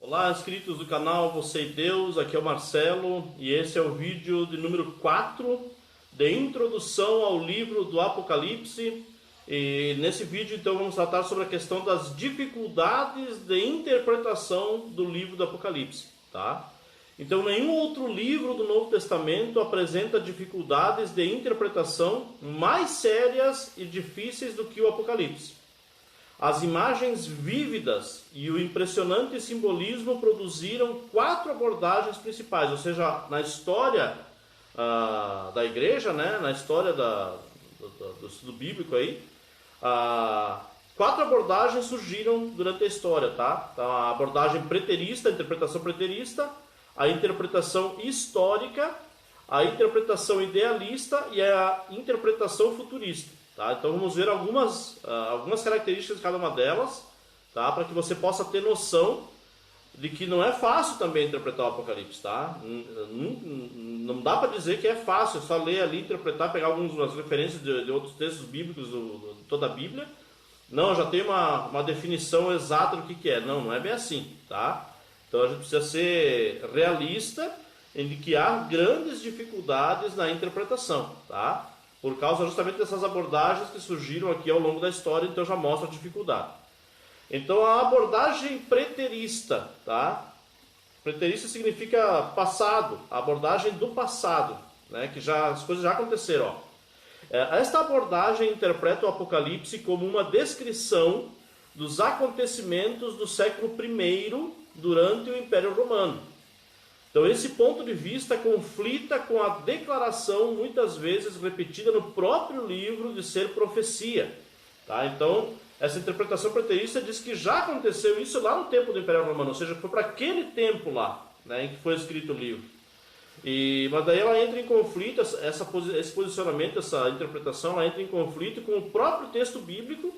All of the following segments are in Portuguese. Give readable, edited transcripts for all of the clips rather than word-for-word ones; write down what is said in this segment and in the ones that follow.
Olá, inscritos do canal Você e Deus, aqui é o Marcelo e esse é o vídeo de número 4 de introdução ao livro do Apocalipse. E nesse vídeo então vamos tratar sobre a questão das dificuldades de interpretação do livro do Apocalipse, tá? Então nenhum outro livro do Novo Testamento apresenta dificuldades de interpretação mais sérias e difíceis do que o Apocalipse. As imagens vívidas e o impressionante simbolismo produziram 4 abordagens principais, ou seja, na história da igreja, né, na história do estudo bíblico aí, 4 abordagens surgiram durante a história, tá? Então, a abordagem preterista, a interpretação preterista, a interpretação histórica, a interpretação idealista e a interpretação futurista. Tá? Então vamos ver algumas características de cada uma delas, tá? Para que você possa ter noção de que não é fácil também interpretar o Apocalipse. Tá? Não dá para dizer que é fácil, é só ler ali, interpretar, pegar algumas referências de outros textos bíblicos de toda a Bíblia. Não, já tem uma definição exata do que é. Não é bem assim. Tá? Então a gente precisa ser realista em que há grandes dificuldades na interpretação. Tá? Por causa justamente dessas abordagens que surgiram aqui ao longo da história, então já mostra a dificuldade. Então a abordagem preterista, tá? Preterista significa passado, a abordagem do passado, né? Que as coisas já aconteceram. Esta abordagem interpreta o Apocalipse como uma descrição dos acontecimentos do século I durante o Império Romano. Então esse ponto de vista conflita com a declaração, muitas vezes repetida no próprio livro, de ser profecia. Tá? Então essa interpretação preterista diz que já aconteceu isso lá no tempo do Império Romano, ou seja, foi para aquele tempo lá, né, em que foi escrito o livro. Mas daí ela entra em conflito, esse posicionamento, essa interpretação, ela entra em conflito com o próprio texto bíblico,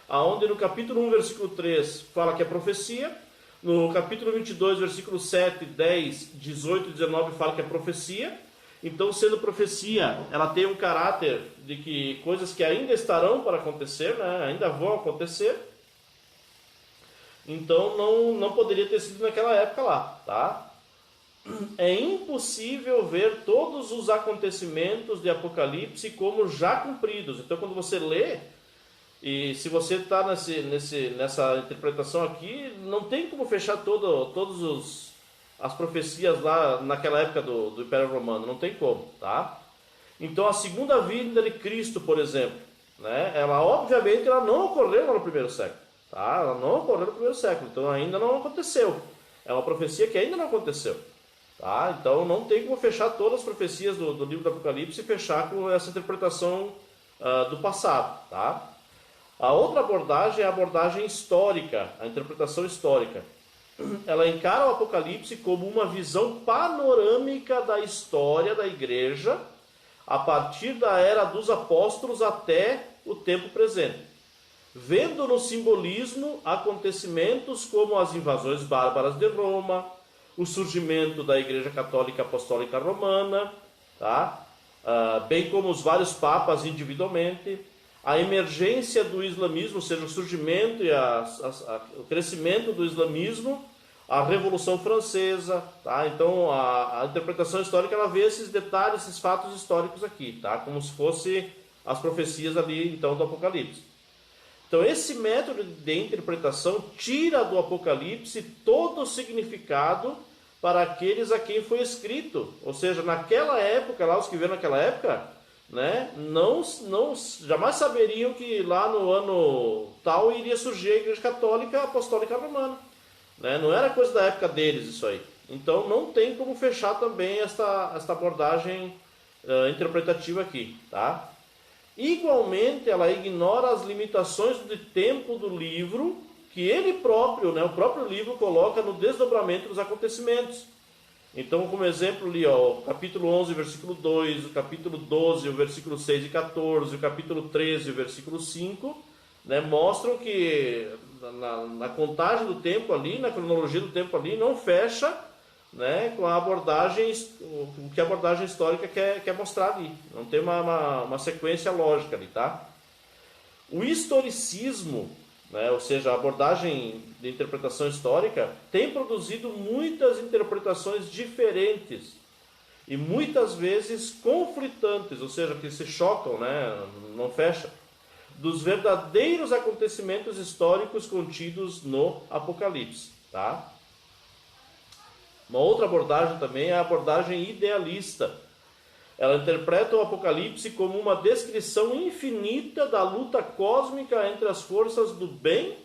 onde no capítulo 1, versículo 3, fala que é profecia. No capítulo 22, versículos 7, 10, 18 e 19 fala que é profecia. Então, sendo profecia, ela tem um caráter de que coisas que ainda estarão para acontecer, né, ainda vão acontecer. Então, não poderia ter sido naquela época lá, tá? É impossível ver todos os acontecimentos de Apocalipse como já cumpridos. Então, quando você lê, e se você está nessa interpretação aqui, não tem como fechar todas as profecias lá naquela época do Império Romano, não tem como, tá? Então a segunda vinda de Cristo, por exemplo, né, obviamente ela não ocorreu no primeiro século, tá? Ela não ocorreu no primeiro século, então ainda não aconteceu. É uma profecia que ainda não aconteceu, tá? Então não tem como fechar todas as profecias do livro do Apocalipse e fechar com essa interpretação do passado, tá? A outra abordagem é a abordagem histórica, a interpretação histórica. Ela encara o Apocalipse como uma visão panorâmica da história da igreja, a partir da era dos apóstolos até o tempo presente, vendo no simbolismo acontecimentos como as invasões bárbaras de Roma, o surgimento da Igreja Católica Apostólica Romana, tá? Bem como os vários papas individualmente, a emergência do islamismo, ou seja, o surgimento e o crescimento do islamismo, a Revolução Francesa, tá? Então a interpretação histórica ela vê esses detalhes, esses fatos históricos aqui, tá? Como se fosse as profecias ali então do Apocalipse. Então esse método de interpretação tira do Apocalipse todo o significado para aqueles a quem foi escrito, ou seja, naquela época, lá os que viveram naquela época, né, jamais saberiam que lá no ano tal iria surgir a Igreja Católica Apostólica Romana, né? Não era coisa da época deles isso aí. Então não tem como fechar também esta abordagem interpretativa aqui, tá? Igualmente ela ignora as limitações de tempo do livro que ele próprio, né, o próprio livro coloca no desdobramento dos acontecimentos. Então, como exemplo ali, o capítulo 11, versículo 2, o capítulo 12, o versículo 6 e 14, o capítulo 13, o versículo 5, né, mostram que na contagem do tempo ali, na cronologia do tempo ali, não fecha, né, com a abordagem, o que a abordagem histórica quer mostrar ali. Não tem uma sequência lógica ali, tá? O historicismo né, ou seja, a abordagem de interpretação histórica, tem produzido muitas interpretações diferentes e muitas vezes conflitantes, ou seja, que se chocam, né, não fecha, dos verdadeiros acontecimentos históricos contidos no Apocalipse. Tá? Uma outra abordagem também é a abordagem idealista. Ela interpreta o Apocalipse como uma descrição infinita da luta cósmica entre as forças do bem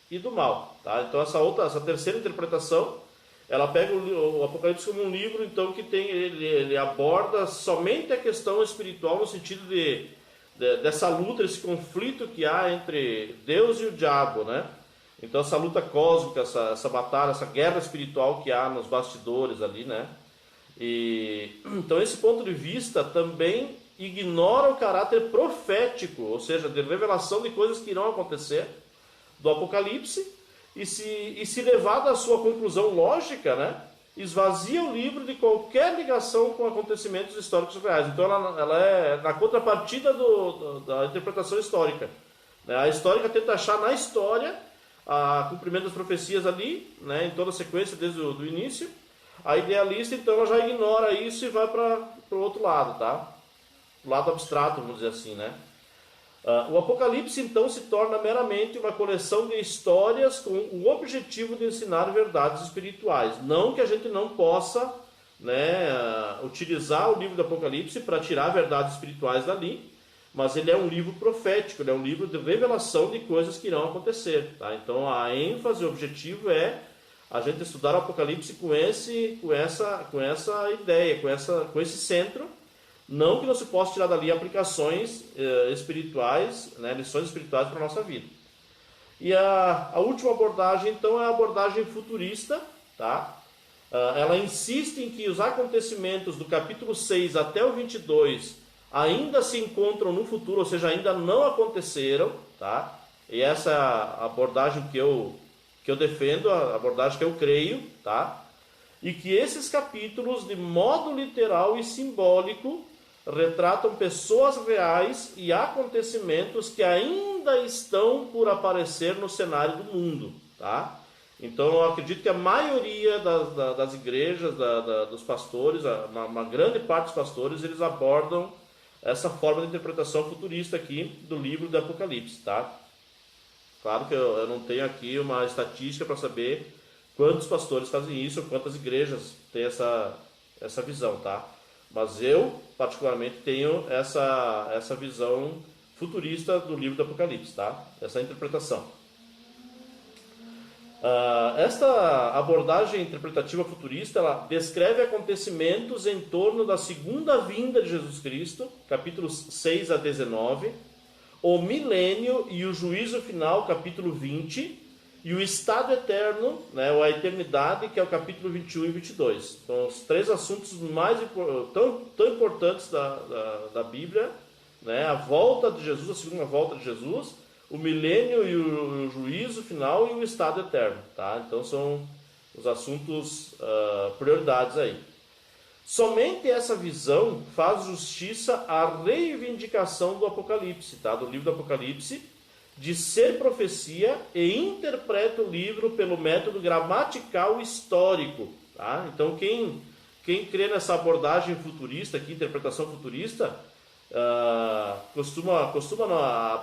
e do mal. Tá? Então essa terceira interpretação, ela pega o Apocalipse como um livro, então, que ele aborda somente a questão espiritual no sentido dessa luta, esse conflito que há entre Deus e o diabo, né? Então essa luta cósmica, essa batalha, essa guerra espiritual que há nos bastidores ali, né? Então esse ponto de vista também ignora o caráter profético, ou seja, de revelação de coisas que irão acontecer do Apocalipse, e se levado à sua conclusão lógica, né, esvazia o livro de qualquer ligação com acontecimentos históricos reais. Então ela é na contrapartida da interpretação histórica. A histórica tenta achar na história a cumprimento das profecias ali, né, em toda a sequência desde o início. A idealista, então, ela já ignora isso e vai para o outro lado, tá? O lado abstrato, vamos dizer assim, né? O Apocalipse, então, se torna meramente uma coleção de histórias com o objetivo de ensinar verdades espirituais. Não que a gente não possa, né, utilizar o livro do Apocalipse para tirar verdades espirituais dali, mas ele é um livro profético, ele é um livro de revelação de coisas que irão acontecer. Tá? Então a ênfase, o objetivo é a gente estudar o Apocalipse com essa ideia, com esse centro. Não que não se possa tirar dali aplicações espirituais, né, lições espirituais para a nossa vida. E a última abordagem, então, é a abordagem futurista. Tá? Ela insiste em que os acontecimentos do capítulo 6 até o 22 ainda se encontram no futuro, ou seja, ainda não aconteceram. Tá? E essa é a abordagem que eu defendo, a abordagem que eu creio. Tá? E que esses capítulos, de modo literal e simbólico, retratam pessoas reais e acontecimentos que ainda estão por aparecer no cenário do mundo. Tá? Então eu acredito que a maioria das igrejas, dos pastores, uma grande parte dos pastores, eles abordam essa forma de interpretação futurista aqui do livro do Apocalipse. Tá? Claro que eu não tenho aqui uma estatística para saber quantos pastores fazem isso, ou quantas igrejas têm essa visão, tá? Mas eu, particularmente, tenho essa visão futurista do livro do Apocalipse, tá? Essa interpretação. Esta abordagem interpretativa futurista, ela descreve acontecimentos em torno da segunda vinda de Jesus Cristo, capítulos 6 a 19, o milênio e o juízo final, capítulo 20, e o estado eterno, né, ou a eternidade, que é o capítulo 21 e 22. São os três assuntos tão importantes da Bíblia, né, a volta de Jesus, a segunda volta de Jesus, o milênio e o juízo final e o estado eterno. Tá? Então são os assuntos prioridades aí. Somente essa visão faz justiça à reivindicação do Apocalipse, tá? Do livro do Apocalipse, de ser profecia, e interpreta o livro pelo método gramatical histórico. Tá? Então quem crê nessa abordagem futurista, aqui, interpretação futurista, a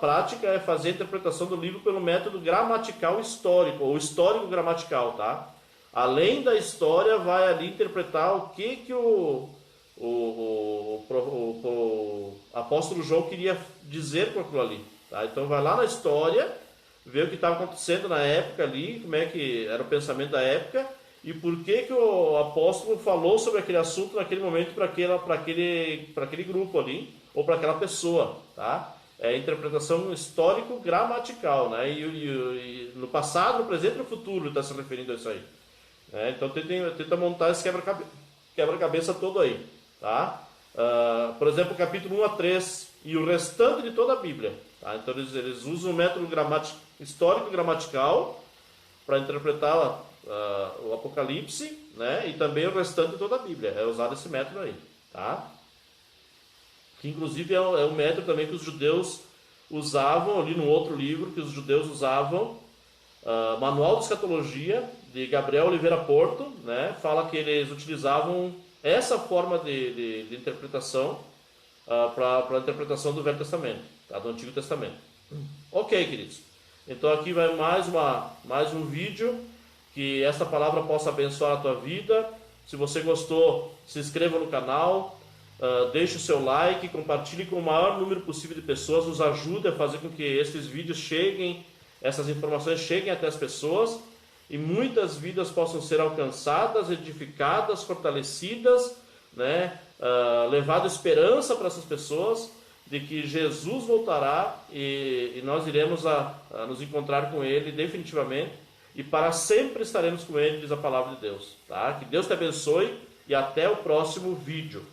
prática é fazer a interpretação do livro pelo método gramatical histórico, ou histórico gramatical. Tá? Além da história, vai ali interpretar o que o apóstolo João queria dizer com aquilo ali. Tá? Então vai lá na história, vê o que estava acontecendo na época ali, como é que era o pensamento da época, e por que o apóstolo falou sobre aquele assunto naquele momento para aquele grupo ali, ou para aquela pessoa. Tá? É a interpretação histórico-gramatical, né? E no passado, no presente e no futuro está se referindo a isso aí. Então tenta montar esse quebra-cabeça todo aí. Tá? Por exemplo, o capítulo 1 a 3 e o restante de toda a Bíblia. Tá? Então eles usam o método histórico-gramatical para interpretar o Apocalipse, né? E também o restante de toda a Bíblia. É usado esse método aí. Tá? Que inclusive é um método também que os judeus usavam, ali no outro livro que os judeus usavam, Manual de Escatologia, de Gabriel Oliveira Porto, né? Fala que eles utilizavam essa forma de interpretação para a interpretação do Velho Testamento, tá? Do Antigo Testamento. Ok, queridos. Então aqui vai mais um vídeo, que essa palavra possa abençoar a tua vida. Se você gostou, se inscreva no canal, deixe o seu like, compartilhe com o maior número possível de pessoas, nos ajude a fazer com que esses vídeos cheguem, essas informações cheguem até as pessoas e muitas vidas possam ser alcançadas, edificadas, fortalecidas, né? Levado esperança para essas pessoas de que Jesus voltará e nós iremos a nos encontrar com Ele definitivamente e para sempre estaremos com Ele, diz a palavra de Deus. Tá? Que Deus te abençoe e até o próximo vídeo.